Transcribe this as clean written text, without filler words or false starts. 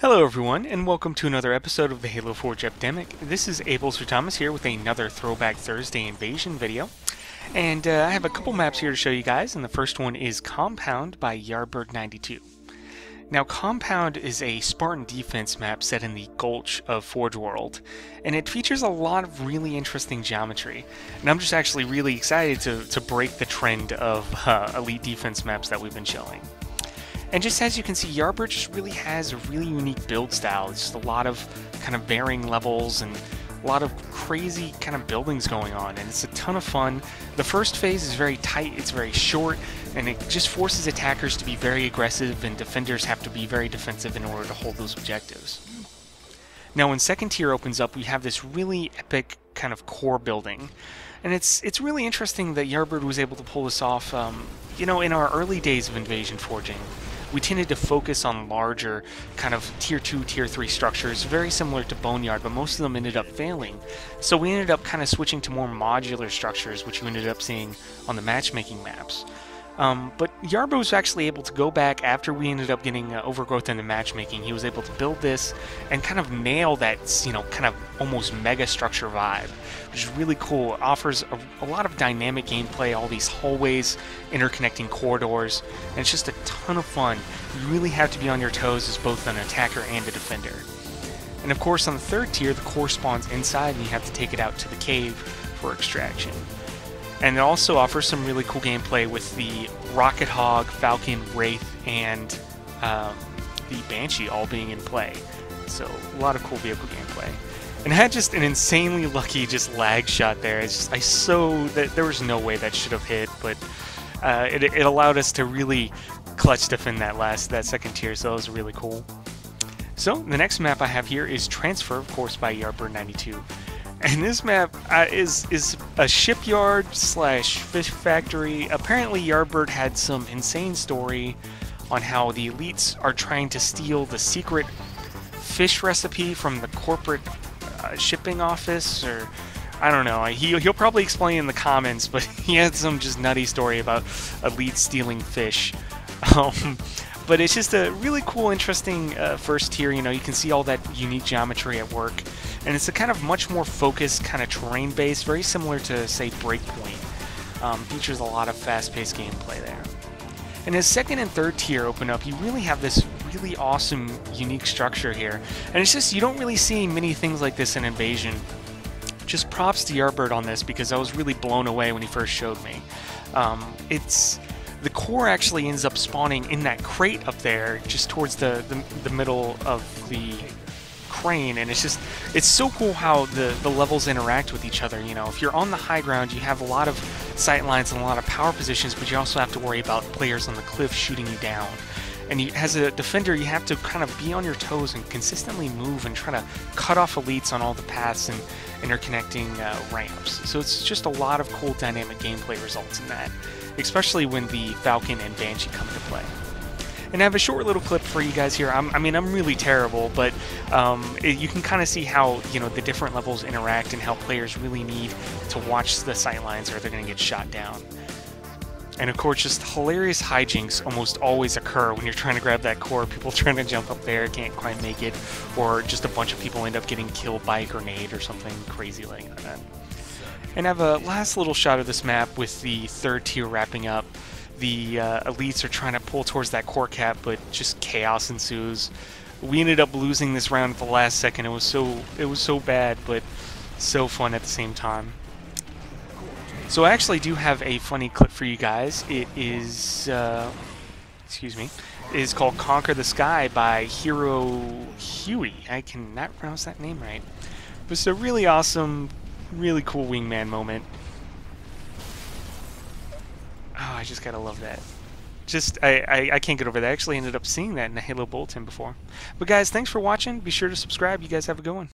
Hello everyone, and welcome to another episode of the Halo Forge Epidemic. This is Abel Thomas here with another Throwback Thursday Invasion video. And I have a couple maps here to show you guys, and the first one is Compound by Yardbird 92. Now, Compound is a Spartan defense map set in the Gulch of Forge World, and it features a lot of really interesting geometry. And I'm just actually really excited to break the trend of elite defense maps that we've been showing. And just as you can see, Yardbird just really has a really unique build style. It's just a lot of kind of varying levels and a lot of crazy kind of buildings going on, and it's a ton of fun. The first phase is very tight, it's very short, and it just forces attackers to be very aggressive, and defenders have to be very defensive in order to hold those objectives. Now when second tier opens up, we have this really epic kind of core building. And it's really interesting that Yardbird was able to pull this off. You know, in our early days of invasion forging, we tended to focus on larger kind of tier 2, tier 3 structures, very similar to Boneyard, but most of them ended up failing. So we ended up kind of switching to more modular structures, which you ended up seeing on the matchmaking maps. But Yardbird was actually able to go back after we ended up getting overgrowth in the matchmaking. He was able to build this and kind of nail that, you know, kind of almost mega structure vibe, which is really cool. It offers a lot of dynamic gameplay, all these hallways, interconnecting corridors, and it's just a ton of fun. You really have to be on your toes as both an attacker and a defender. And of course, on the third tier, the core spawns inside, and you have to take it out to the cave for extraction. And it also offers some really cool gameplay with the Rocket Hog, Falcon, Wraith, and the Banshee all being in play. So a lot of cool vehicle gameplay. And it had just an insanely lucky just lag shot there. There was no way that should have hit, but it allowed us to really clutch defend that second tier, so that was really cool. So the next map I have here is Transfer, of course, by Yardbird 92. And this map is a shipyard slash fish factory. Apparently Yardbird had some insane story on how the elites are trying to steal the secret fish recipe from the corporate shipping office, or I don't know. He'll probably explain in the comments, but he had some just nutty story about elites stealing fish. But it's just a really cool, interesting first tier. You know, you can see all that unique geometry at work. And it's a kind of much more focused kind of terrain base, very similar to, say, Breakpoint. Features a lot of fast-paced gameplay there. And as second and third tier open up, you really have this really awesome, unique structure here. And it's just, you don't really see many things like this in Invasion. Just props to Yardbird on this, because I was really blown away when he first showed me. The core actually ends up spawning in that crate up there, just towards the middle of the crane, and it's so cool how the levels interact with each other. You know, if you're on the high ground, you have a lot of sight lines and a lot of power positions, but you also have to worry about players on the cliff shooting you down. And as a defender, you have to kind of be on your toes and consistently move and try to cut off elites on all the paths and interconnecting ramps. So it's just a lot of cool dynamic gameplay results in that, especially when the Falcon and Banshee come into play. And I have a short little clip for you guys here. I'm really terrible, but you can kind of see how, you know, the different levels interact and how players really need to watch the sightlines or they're going to get shot down. And of course, just hilarious hijinks almost always occur when you're trying to grab that core. People trying to jump up there, can't quite make it, or just a bunch of people end up getting killed by a grenade or something crazy like that. And I have a last little shot of this map with the third tier wrapping up. The elites are trying to pull towards that core cap, but just chaos ensues. We ended up losing this round at the last second. It was so bad, but so fun at the same time. So I actually do have a funny clip for you guys. It is, is called Conquer the Sky by Hero Huey. I cannot pronounce that name right. But it's a really awesome, really cool wingman moment. Oh, I just gotta love that. I can't get over that. I actually ended up seeing that in the Halo Bulletin before. But guys, thanks for watching. Be sure to subscribe. You guys have a good one.